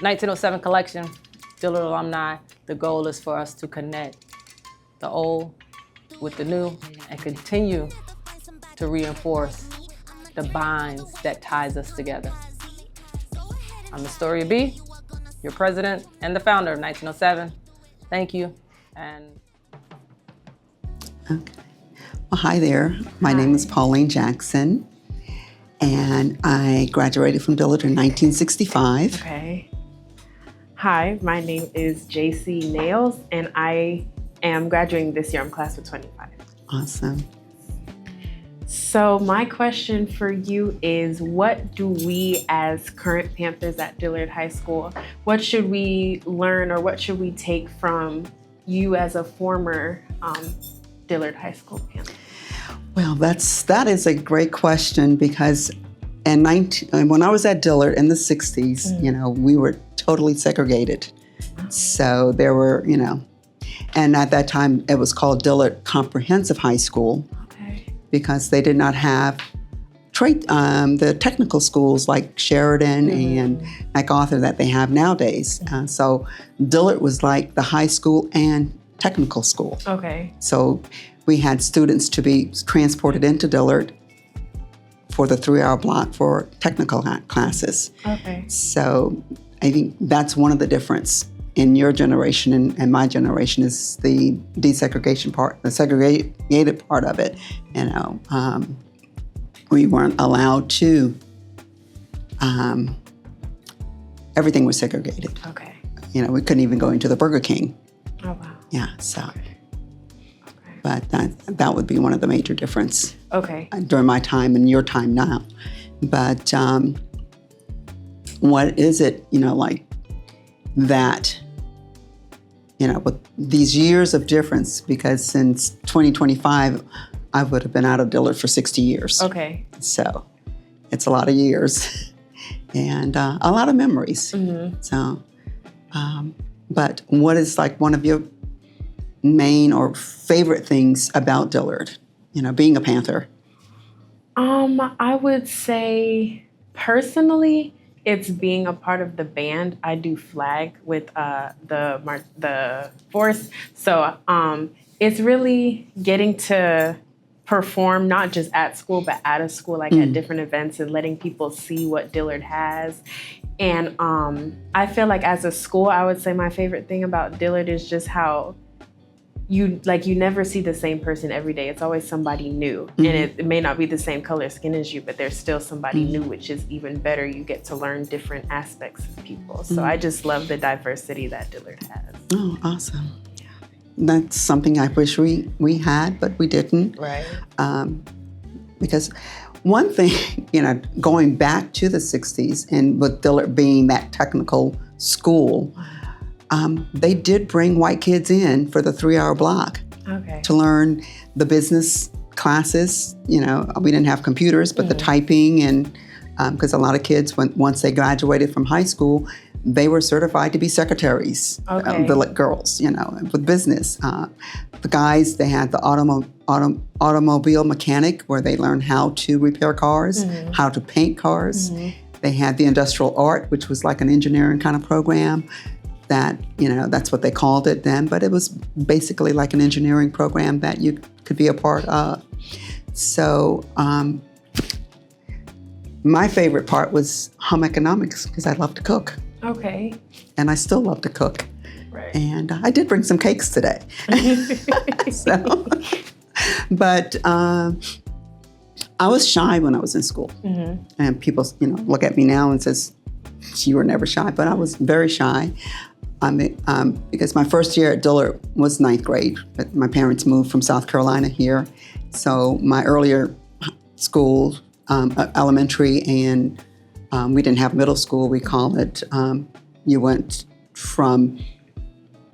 1907 collection, Dillard alumni, the goal is for us to connect the old with the new and continue to reinforce the bonds that ties us together. I'm Astoria B., your president and the founder of 1907. Thank you. And okay. Well, hi there. My name is Paulin Jackson, and I graduated from Dillard in 1965. Okay. Hi, my name is JC Nails, and I am graduating this year. I'm class of 25. Awesome. So my question for you is, what do we as current Panthers at Dillard High School, what should we learn or what should we take from you as a former Dillard High School Panther? Well, that is a great question, because when I was at Dillard in the 60s, we were totally segregated. So there were, and at that time it was called Dillard Comprehensive High School. Because they did not have the technical schools like Sheridan and MacArthur that they have nowadays. So Dillard was like the high school and technical school. Okay. So we had students to be transported into Dillard for the 3-hour block for technical classes. Okay. So I think that's one of the difference in your generation and my generation is the desegregation part, the segregated part of it. We weren't allowed to, everything was segregated. Okay. We couldn't even go into the Burger King. Oh, wow. Yeah, so. Okay. But that would be one of the major difference. Okay. During my time and your time now. But what is it, like that, with these years of difference, because since 2025, I would have been out of Dillard for 60 years. Okay. So it's a lot of years and a lot of memories. Mm-hmm. So, but what is like one of your main or favorite things about Dillard, being a Panther? I would say personally, it's being a part of the band. I do flag with the force. So it's really getting to perform, not just at school, but out of school, like at different events and letting people see what Dillard has. And I feel like as a school, I would say my favorite thing about Dillard is just how you never see the same person every day. It's always somebody new. And it may not be the same color skin as you, but there's still somebody new, which is even better. You get to learn different aspects of people. So I just love the diversity that Dillard has. Oh, awesome. Yeah. That's something I wish we had, but we didn't. Right. Because one thing, going back to the 60s and with Dillard being that technical school, they did bring white kids in for the 3-hour block to learn the business classes. We didn't have computers, but the typing and because a lot of kids, once they graduated from high school, they were certified to be secretaries. The girls, with business. The guys, they had the automobile mechanic where they learned how to repair cars, how to paint cars. They had the industrial art, which was like an engineering kind of program. That, that's what they called it then, but it was basically like an engineering program that you could be a part of. So my favorite part was home economics because I love to cook. Okay. And I still love to cook. Right. And I did bring some cakes today. But I was shy when I was in school. And people, look at me now and says, you were never shy, but I was very shy. Because my first year at Dillard was 9th grade, but my parents moved from South Carolina here. So my earlier school, elementary, and we didn't have middle school, we call it, you went from,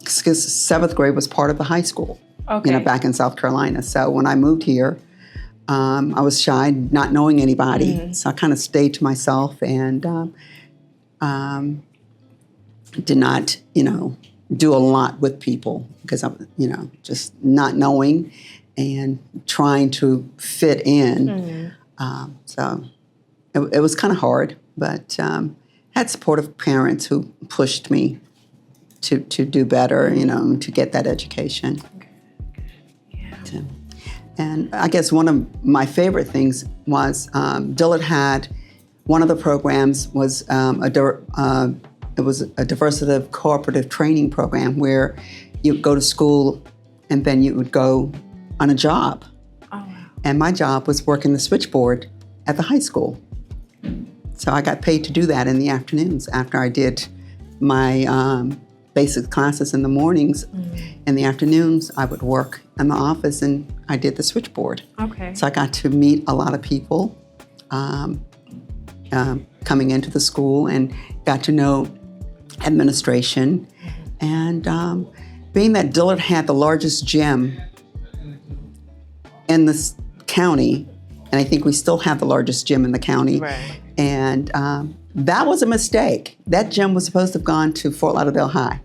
because 7th grade was part of the high school, back in South Carolina. So when I moved here, I was shy, not knowing anybody. So I kind of stayed to myself and did not, do a lot with people because I'm, just not knowing and trying to fit in. So it was kind of hard, but had supportive parents who pushed me to do better, to get that education. Yeah. And I guess one of my favorite things was Dillard had one of the programs was it was a diversive cooperative training program where you would go to school and then you would go on a job. Oh, wow. And my job was working the switchboard at the high school. So I got paid to do that in the afternoons after I did my basic classes in the mornings. In the afternoons, I would work in the office and I did the switchboard. Okay. So I got to meet a lot of people coming into the school and got to know administration. And being that Dillard had the largest gym in this county, and I think we still have the largest gym in the county. Right. And that was a mistake. That gym was supposed to have gone to Fort Lauderdale High.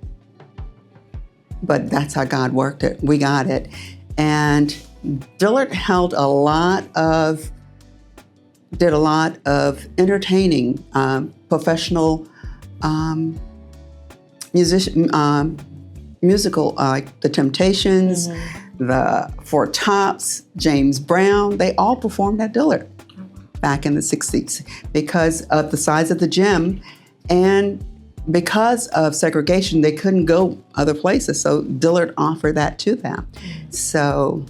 But that's how God worked it. We got it. And Dillard did a lot of entertaining, professional musical, like the Temptations, the Four Tops, James Brown. They all performed at Dillard back in the 60s because of the size of the gym and because of segregation, they couldn't go other places. So Dillard offered that to them. So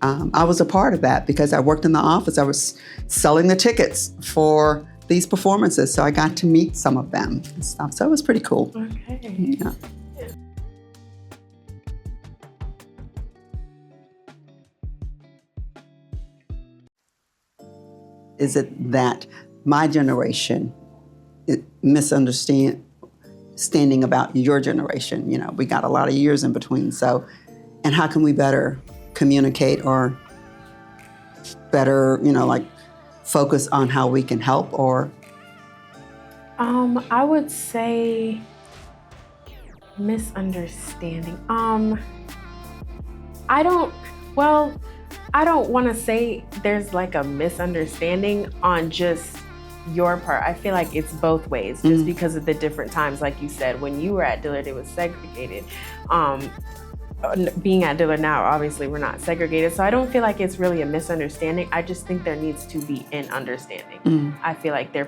I was a part of that because I worked in the office. I was selling the tickets for these performances. So I got to meet some of them and stuff. So it was pretty cool. Okay. Yeah. Is it that my generation misunderstanding about your generation? We got a lot of years in between. So, and how can we better communicate or better, focus on how we can help or? I would say misunderstanding. I don't want to say there's like a misunderstanding on just your part. I feel like it's both ways, just because of the different times. Like you said, when you were at Dillard, it was segregated. Being at Dillard now, obviously we're not segregated. So I don't feel like it's really a misunderstanding. I just think there needs to be an understanding. I feel like there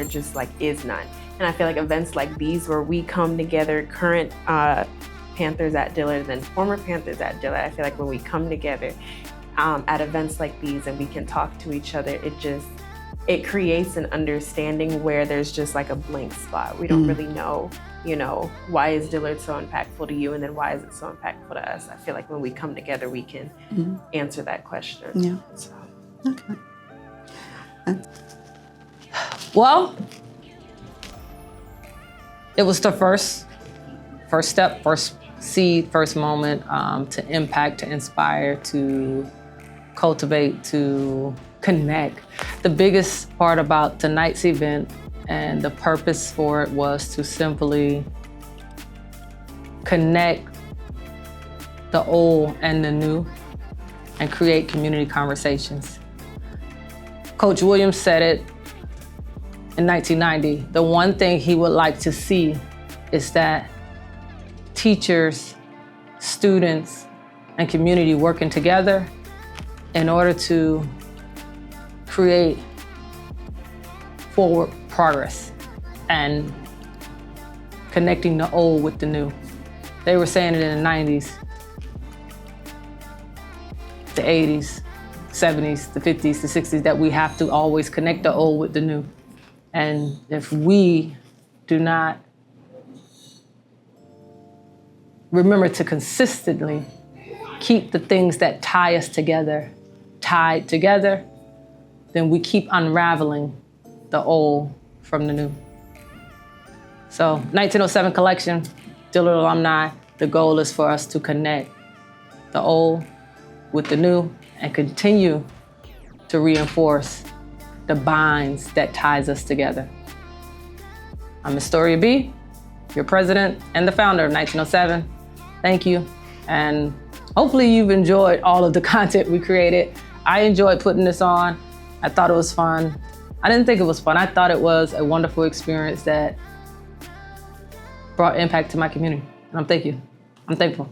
just like is none. And I feel like events like these where we come together, current Panthers at Dillard and former Panthers at Dillard, I feel like when we come together at events like these and we can talk to each other, it creates an understanding where there's just like a blank spot. We don't really know, why is Dillard so impactful to you, and then why is it so impactful to us? I feel like when we come together, we can answer that question. Yeah. So. Okay. Well, it was the first step, first seed, first moment to impact, to inspire, to cultivate, to connect. The biggest part about tonight's event and the purpose for it was to simply connect the old and the new and create community conversations. Coach Williams said it in 1990. The one thing he would like to see is that teachers, students, and community working together in order to create forward progress and connecting the old with the new. They were saying it in the 90s, the 80s, 70s, the 50s, the 60s, that we have to always connect the old with the new. And if we do not remember to consistently keep the things that tie us together tied together, then we keep unraveling the old from the new. So 1907 collection, Dillard alumni, the goal is for us to connect the old with the new and continue to reinforce the binds that ties us together. I'm Astoria B., your president and the founder of 1907. Thank you. And hopefully you've enjoyed all of the content we created. I enjoyed putting this on. I thought it was fun. I didn't think it was fun. I thought it was a wonderful experience that brought impact to my community. And I'm thankful.